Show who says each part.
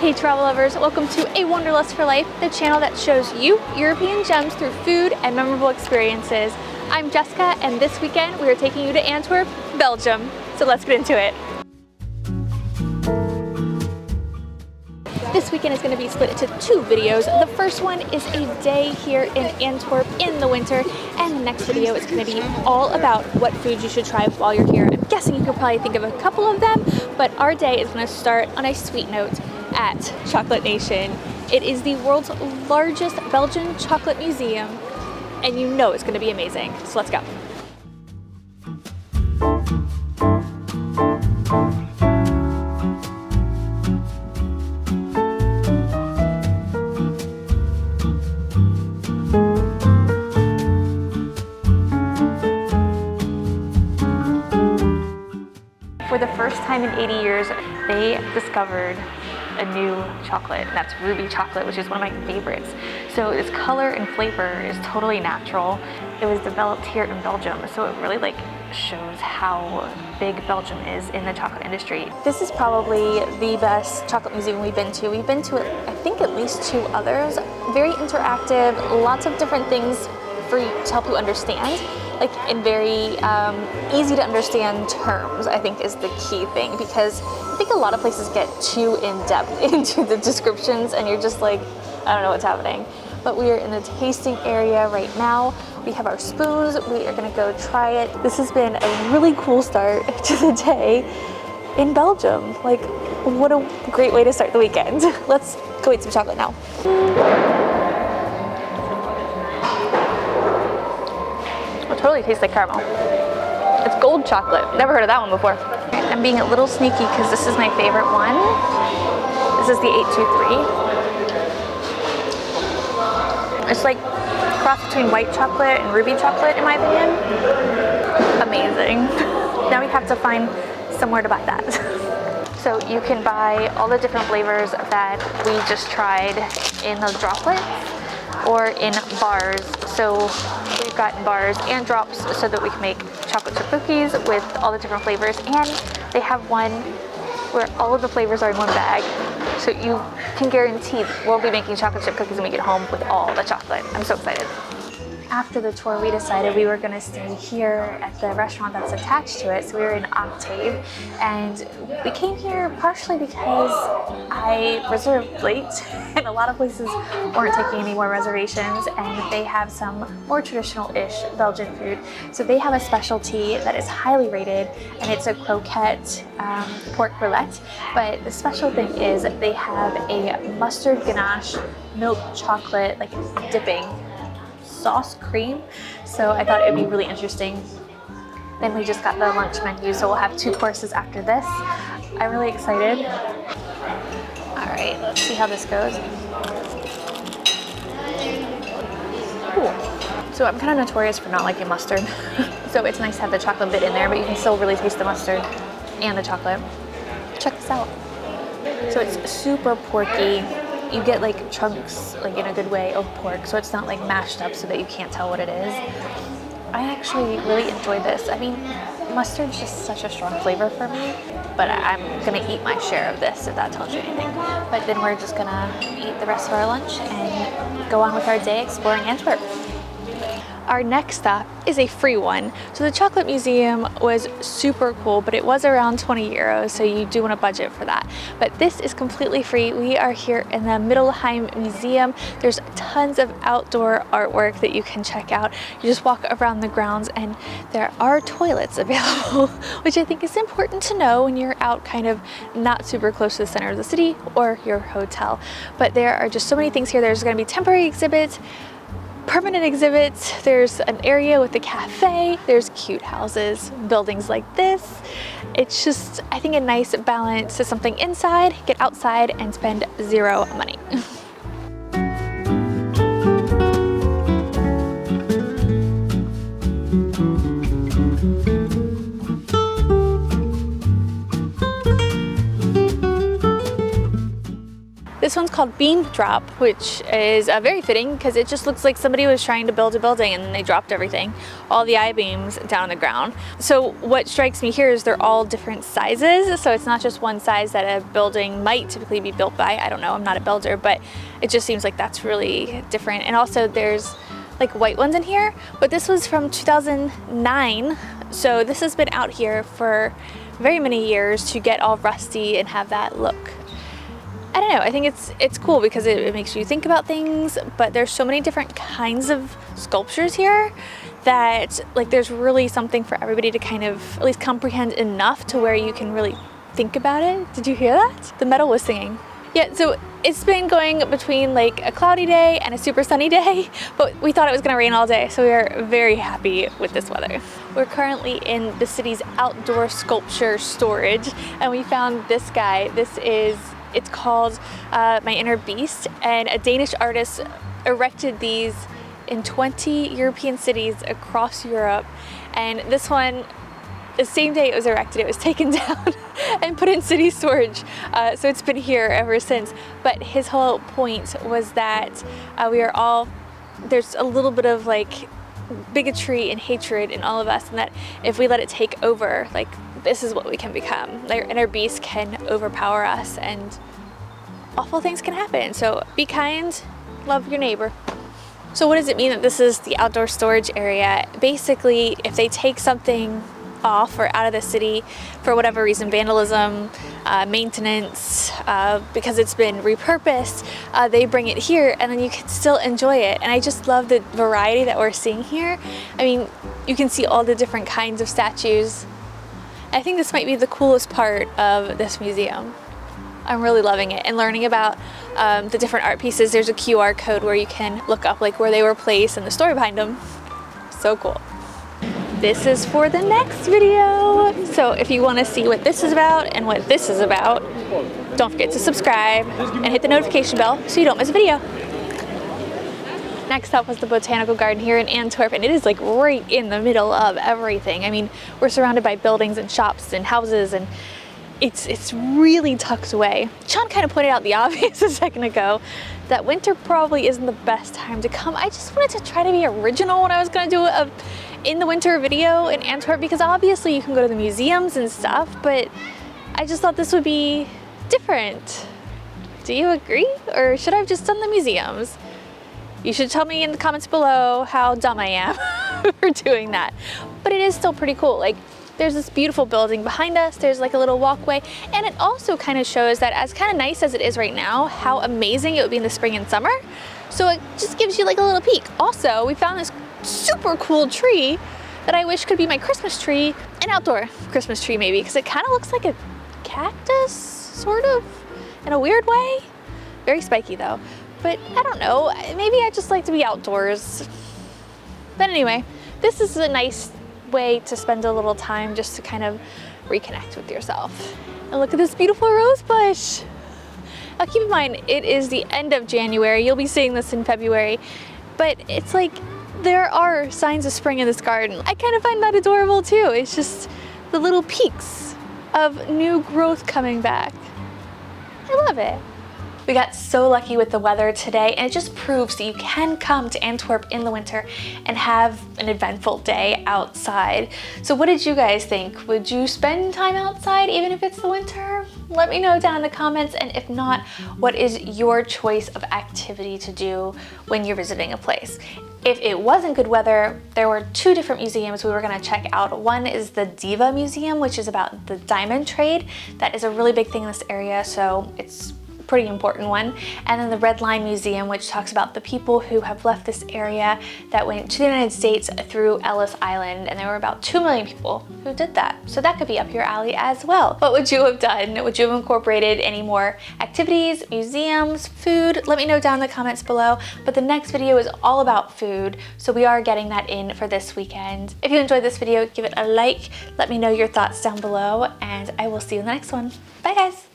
Speaker 1: Hey travel lovers, welcome to A Wanderlust for Life, the channel that shows you European gems through food and memorable experiences. I'm Jessica, and this weekend we are taking you to Antwerp, Belgium. So let's get into it. This weekend is going to be split into two videos. The first one is a day here in Antwerp in the winter, and the next video is going to be all about what foods you should try while you're here. I'm guessing you can probably think of a couple of them, but our day is going to start on a sweet note at Chocolate Nation. It is the world's largest Belgian chocolate museum, and you know it's going to be amazing. So let's go. For the first time in 80 years, they discovered a new chocolate, and that's ruby chocolate, which is one of my favorites. So its color and flavor is totally natural. It was developed here in Belgium, so it really shows how big Belgium is in the chocolate industry. This is probably the best chocolate museum we've been to. We've been to, I think, at least two others. Very interactive, lots of different things for you to help you understand, in very easy to understand terms, I think is the key thing, because I think a lot of places get too in-depth into the descriptions and you're just like, I don't know what's happening. But we are in the tasting area right now. We have our spoons, we are gonna go try it. This has been a really cool start to the day in Belgium. What a great way to start the weekend. Let's go eat some chocolate now. It totally tastes like caramel. It's gold chocolate. Never heard of that one before. I'm being a little sneaky because this is my favorite one. This is the 823. It's like a cross between white chocolate and ruby chocolate, in my opinion. Amazing. Now we have to find somewhere to buy that. So you can buy all the different flavors that we just tried in those droplets or in bars. So we've gotten bars and drops so that we can make chocolate chip cookies with all the different flavors, and they have one where all of the flavors are in one bag. So you can guarantee we'll be making chocolate chip cookies when we get home with all the chocolate. I'm so excited. After the tour, we decided we were going to stay here at the restaurant that's attached to it. So we were in Octave, and we came here partially because I reserved late and a lot of places weren't taking any more reservations, and they have some more traditional-ish Belgian food. So they have a specialty that is highly rated, and it's a croquette pork roulette. But the special thing is they have a mustard ganache milk chocolate dipping sauce cream, so I thought it would be really interesting. Then we just got the lunch menu, so we'll have 2 courses after this. I'm really excited. All right, let's see how this goes. Ooh. So I'm kind of notorious for not liking mustard, so it's nice to have the chocolate bit in there, but you can still really taste the mustard and the chocolate. Check this out. So it's super porky. You get chunks, in a good way, of pork, so it's not mashed up so that you can't tell what it is. I actually really enjoyed this. I mean, mustard's just such a strong flavor for me, but I'm gonna eat my share of this, if that tells you anything. But then we're just gonna eat the rest of our lunch and go on with our day exploring Antwerp. Our next stop is a free one. So the chocolate museum was super cool, but it was around 20 euros, so you do want to budget for that. But this is completely free. We are here in the Middleheim Museum. There's tons of outdoor artwork that you can check out. You just walk around the grounds, and there are toilets available, which I think is important to know when you're out kind of not super close to the center of the city or your hotel. But there are just so many things here. There's going to be temporary exhibits, permanent exhibits, there's an area with a cafe, there's cute houses, buildings like this. It's just, I think, a nice balance to something inside, get outside, and spend zero money. This one's called Beam Drop, which is very fitting because it just looks like somebody was trying to build a building and then they dropped everything, all the I-beams down on the ground. So what strikes me here is they're all different sizes, so it's not just one size that a building might typically be built by. I don't know, I'm not a builder, but it just seems like that's really different. And also there's like white ones in here, but this was from 2009, so this has been out here for very many years to get all rusty and have that look. I don't know, I think it's cool because it makes you think about things, but there's so many different kinds of sculptures here that like there's really something for everybody to kind of at least comprehend enough to where you can really think about it. Did you hear that? The metal was singing. Yeah, so it's been going between like a cloudy day and a super sunny day, but we thought it was gonna rain all day, so we are very happy with this weather. We're currently in the city's outdoor sculpture storage, and we found this guy. It's called My Inner Beast, and a Danish artist erected these in 20 European cities across Europe. And this one, the same day it was erected, it was taken down and put in city storage. So it's been here ever since. But his whole point was that there's a little bit of like bigotry and hatred in all of us, and that if we let it take over, like this is what we can become. Their inner beast can overpower us and awful things can happen. So be kind, love your neighbor. So what does it mean that this is the outdoor storage area? Basically, if they take something off or out of the city for whatever reason, vandalism, maintenance, because it's been repurposed, they bring it here and then you can still enjoy it. And I just love the variety that we're seeing here. I mean, you can see all the different kinds of statues. I think this might be the coolest part of this museum. I'm really loving it and learning about the different art pieces. There's a QR code where you can look up like where they were placed and the story behind them. So cool. This is for the next video. So if you want to see what this is about and what this is about, don't forget to subscribe and hit the notification bell so you don't miss a video. Next up was the Botanical Garden here in Antwerp, and it is like right in the middle of everything. I mean, we're surrounded by buildings and shops and houses, and it's really tucked away. Sean kind of pointed out the obvious a second ago, that winter probably isn't the best time to come. I just wanted to try to be original when I was gonna do a in the winter video in Antwerp, because obviously you can go to the museums and stuff, but I just thought this would be different. Do you agree? Or should I have just done the museums? You should tell me in the comments below how dumb I am for doing that. But it is still pretty cool. Like, there's this beautiful building behind us, there's like a little walkway, and it also kind of shows that as kind of nice as it is right now, how amazing it would be in the spring and summer. So it just gives you like a little peek. Also, we found this super cool tree that I wish could be my Christmas tree, an outdoor Christmas tree maybe, because it kind of looks like a cactus, sort of, in a weird way. Very spiky though. But I don't know, maybe I just like to be outdoors. But anyway, this is a nice way to spend a little time just to kind of reconnect with yourself. And look at this beautiful rose bush. Now keep in mind, it is the end of January. You'll be seeing this in February, but it's like there are signs of spring in this garden. I kind of find that adorable too. It's just the little peaks of new growth coming back. I love it. We got so lucky with the weather today, and it just proves that you can come to Antwerp in the winter and have an eventful day outside. So what did you guys think? Would you spend time outside even if it's the winter? Let me know down in the comments, and if not, what is your choice of activity to do when you're visiting a place? If it wasn't good weather, there were two different museums we were gonna check out. One is the Diva Museum, which is about the diamond trade. That is a really big thing in this area, so it's pretty important one. And then the Red Line Museum, which talks about the people who have left this area that went to the United States through Ellis Island, and there were about 2 million people who did that. So that could be up your alley as well. What would you have done? Would you have incorporated any more activities, museums, food? Let me know down in the comments below. But the next video is all about food, so we are getting that in for this weekend. If you enjoyed this video, give it a like, let me know your thoughts down below, and I will see you in the next one. Bye guys!